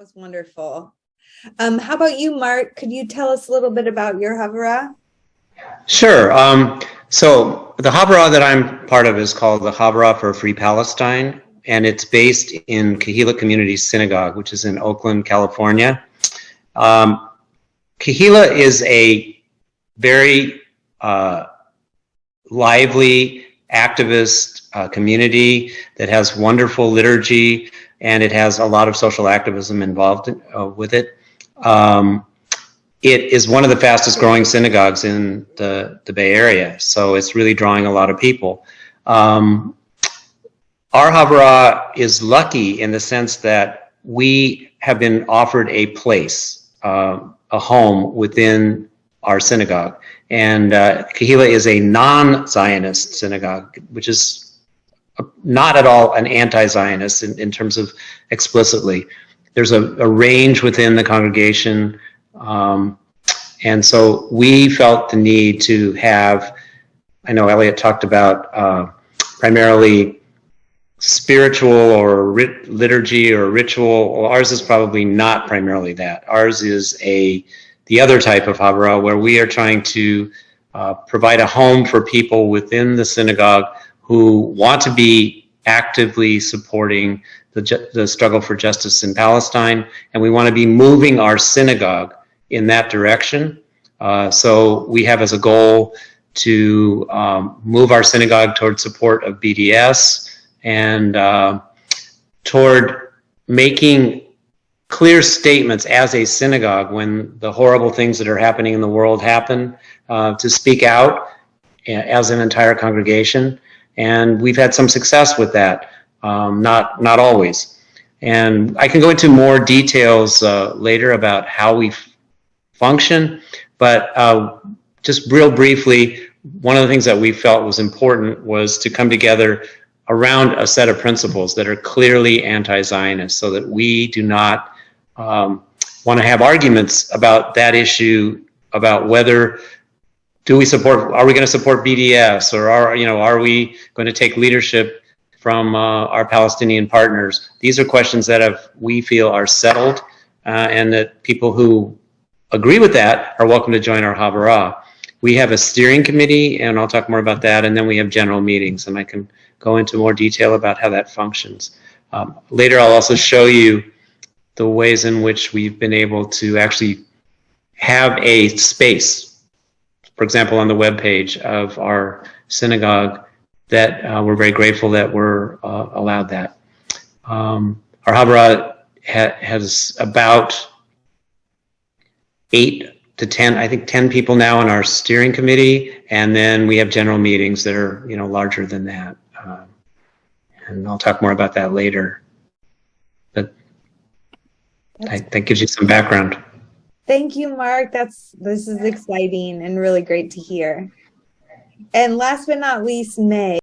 was wonderful. How about you, Mark? Could you tell us a little bit about your Havurah? Sure. So the Havurah that I'm part of is called the Havurah for a Free Palestine, and it's based in Kahila Community Synagogue, which is in Oakland, California. Kahila is a very lively activist community that has wonderful liturgy, and it has a lot of social activism involved with it. It is one of the fastest growing synagogues in the Bay Area, so it's really drawing a lot of people. Our Havurah is lucky in the sense that we have been offered a place, a home within our synagogue. And Kahila is a non-Zionist synagogue, which is not at all an anti-Zionist in terms of explicitly. There's a range within the congregation. And so we felt the need to have, I know Elliot talked about primarily spiritual or liturgy or ritual. Well, ours is probably not primarily that. Ours is the other type of Havurah where we are trying to provide a home for people within the synagogue who want to be actively supporting the struggle for justice in Palestine, and we want to be moving our synagogue in that direction. So we have as a goal to move our synagogue toward support of BDS and toward making clear statements as a synagogue when the horrible things that are happening in the world happen, to speak out as an entire congregation. And we've had some success with that, not always. And I can go into more details later about how we function, but just real briefly, one of the things that we felt was important was to come together around a set of principles that are clearly anti-Zionist, so that we do not want to have arguments about that issue, about whether are we going to support BDS, or are we going to take leadership from our Palestinian partners? These are questions that we feel are settled, and that people who agree with that are welcome to join our Havurah. We have a steering committee, and I'll talk more about that, and then we have general meetings, and I can go into more detail about how that functions. Later I'll also show you the ways in which we've been able to actually have a space, for example, on the webpage of our synagogue, that we're very grateful that we're allowed that. Our Havurah has about 8 to 10, I think 10 people now in our steering committee, and then we have general meetings that are larger than that. And I'll talk more about that later. But that gives you some background. Thank you, Mark. This is exciting and really great to hear. And last but not least, May.